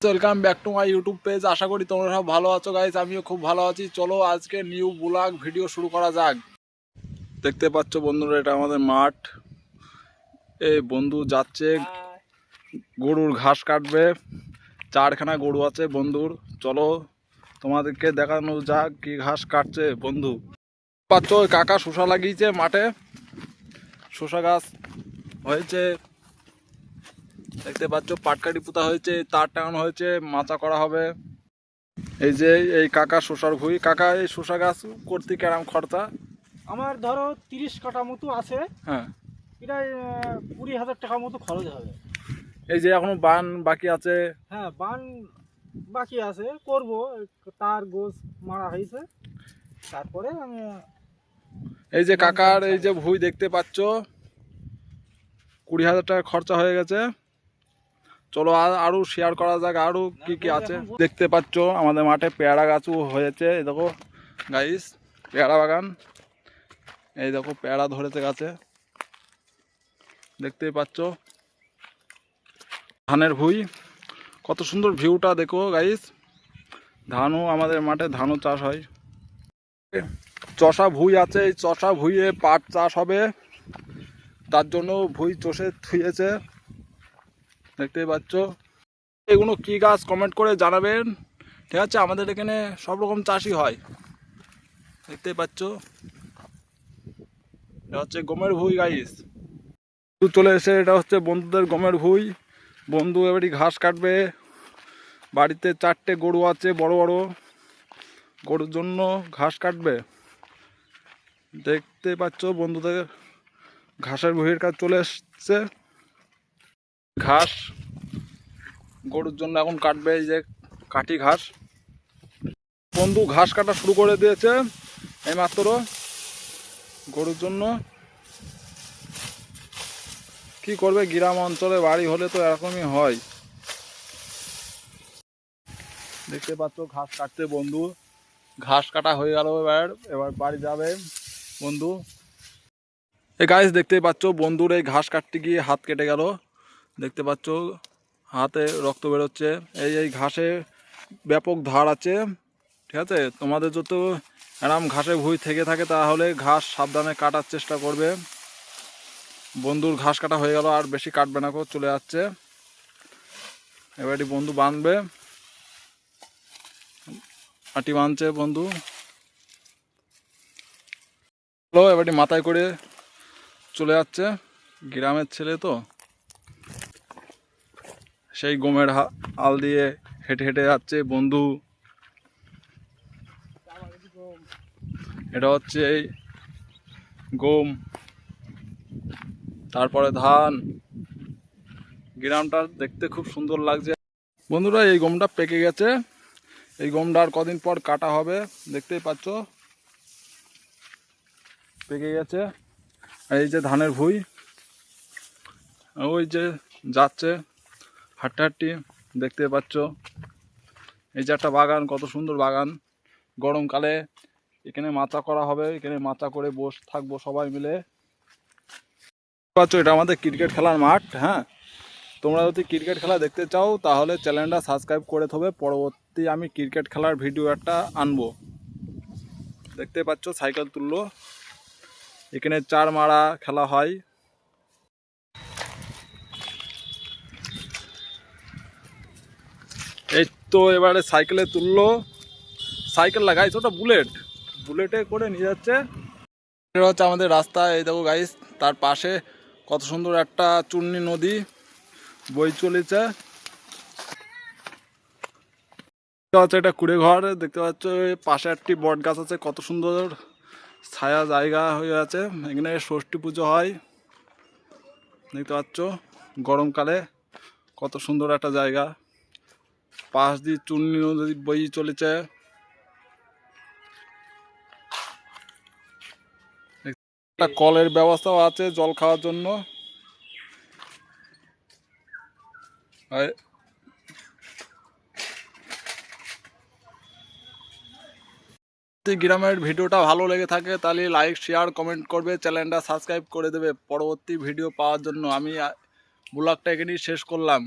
Welcome back to my YouTube page. আশা করি তোমরা সব ভালো আছো গাইস, আমিও খুব ভালো আছি। চলো আজকে নিউ ব্লগ ভিডিও শুরু করা যাক। দেখতে পাচ্ছ বন্ধুরা, এটা আমাদের মাঠ। এই বন্ধু যাচ্ছে গরুর ঘাস কাটবে। 4খানা গরু আছে বন্ধুর। চলো তোমাদেরকে দেখানো যাক কি ঘাস কাটছে বন্ধু। পাচ্ছ ওই কাকা শসা লাগিয়েছে মাঠে, শসা গাছ হয়েছে। দেখতে পাচ্ছ পাটকাঠি পোতা হয়েছে, তার টাঙানো হয়েছে, মাচা করা হবে। এই যে এই কাকা শসার ভুঁই। কাকা, এই শসা গাছ করতে কেরাম খরচা? আমার ধরো 30 কাঠা মতো আছে। হ্যাঁ, এটা 20,000 টাকা মতো খরচ হবে। এই যে এখনো বান বাকি আছে। হ্যাঁ, বান বাকি আছে, করব। তার গোছ মারা হয়েছে, তারপরে আমি এই যে কাকার এই যে ভুঁই দেখতে পাচ্ছ, 20,000 টাকা খরচা হয়ে গেছে। চলো আরো শেয়ার করা যাক আরো কি কি আছে। দেখতে পাচ্ছ আমাদের মাঠে পেয়ারা গাছও হয়েছে। এই দেখো গাইস, পেয়ারা বাগান। এই দেখো পেয়ারা ধরেছে গাছে, দেখতেই পাচ্ছ। ধানের ভুঁই, কত সুন্দর ভিউটা দেখো গাইস। ধানও আমাদের মাঠে ধানও চাষ হয়। চষা ভুঁই আছে, এই চষা ভুঁইয়ে পাট চাষ হবে, তার জন্য ভুঁই চষে থুয়েছে, দেখতেই পাচ্ছ। এগুলো কি গাছ কমেন্ট করে জানাবেন, ঠিক আছে? আমাদের এখানে সব রকম চাষই হয়, দেখতেই পাচ্ছ। এটা হচ্ছে গমের ভুঁই গাইস। চলে এসে এটা হচ্ছে বন্ধুদের গমের ভুঁই। বন্ধু এবারই ঘাস কাটবে। বাড়িতে 4টে গরু আছে, বড় বড় গরুর জন্য ঘাস কাটবে। দেখতে পাচ্ছ বন্ধুদের ঘাসের ভুঁইয়ের কাজ চলে এসছে। ঘাস গরুর জন্য এখন কাটবে, এই যে কাঠি ঘাস। বন্ধু ঘাস কাটা শুরু করে দিয়েছে এই মাত্র গরুর জন্য। কি করবে, গ্রাম অঞ্চলে বাড়ি হলে তো এরকমই হয়। দেখতে পাচ্ছ ঘাস কাটতে বন্ধু। ঘাস কাটা হয়ে গেল, এবার বাড়ি যাবে বন্ধু। এই গাছ দেখতেই পাচ্ছ বন্ধুর এই ঘাস কাটতে গিয়ে হাত কেটে গেল, দেখতে পাচ্ছ হাতে রক্ত বেরোচ্ছে। এই ঘাসে ব্যাপক ধার আছে, ঠিক আছে? তোমাদের যত এরম ঘাসে ভুঁই থেকে থাকে তাহলে ঘাস সাবধানে কাটার চেষ্টা করবে। বন্ধুর ঘাস কাটা হয়ে গেল, আর বেশি কাটবে না, চলে যাচ্ছে। এবারটি বন্ধু বাঁধবে, আটি বাঁধছে বন্ধু। এবারটি মাথায় করে চলে যাচ্ছে। গ্রামের ছেলে তো, সেই গমের আল দিয়ে হেঁটে হেঁটে যাচ্ছে বন্ধু। এটা হচ্ছে এই গম, তারপরে ধান। গ্রামটা দেখতে খুব সুন্দর লাগছে বন্ধুরা। এই গমটা পেকে গেছে, এই গমটা আর কদিন পর কাটা হবে, দেখতেই পাচ্ছ পেকে গেছে। এই যে ধানের ভুঁই, ওই যে যাচ্ছে হাঁটতে হাঁটতে, দেখতে পাচ্ছ। এই যে একটা বাগান, কত সুন্দর বাগান। গরমকালে এখানে মাচা করা হবে, এখানে মাচা করে বসে থাকবো সবাই মিলে। পাচ্ছ এটা আমাদের ক্রিকেট খেলার মাঠ। হ্যাঁ, তোমরা যদি ক্রিকেট খেলা দেখতে চাও তাহলে চ্যানেলটা সাবস্ক্রাইব করে থবে, পরবর্তী আমি ক্রিকেট খেলার ভিডিও একটা আনবো। দেখতে পাচ্ছ সাইকেল তুললো, এখানে 4 মারা খেলা হয়। এই তো এবারে সাইকেলে তুললো, সাইকেল লাগাইছে, ওটা বুলেটে করে নিয়ে যাচ্ছে। এটা হচ্ছে আমাদের রাস্তা। এই দেখো গাইস, তার পাশে কত সুন্দর একটা চূর্ণী নদী বই চলেছে। এটা কুড়ে ঘর, দেখতে পাচ্ছ। পাশে একটি বট গাছ আছে, কত সুন্দর ছায়া জায়গা হয়ে আছে। এখানে ষষ্ঠী পুজো হয়, দেখতে পাচ্ছ। গরমকালে কত সুন্দর একটা জায়গা, পাশ দিয়ে চূর্ণী নদী বই চলেছে। একটা কলের ব্যবস্থাও আছে জল খাওয়ার জন্য। যদি গ্রামের ভিডিওটা ভালো লেগে থাকে তাহলে লাইক শেয়ার কমেন্ট করবে, চ্যানেলটা সাবস্ক্রাইব করে দেবে পরবর্তী ভিডিও পাওয়ার জন্য। আমি ব্লগটা এখানেই শেষ করলাম।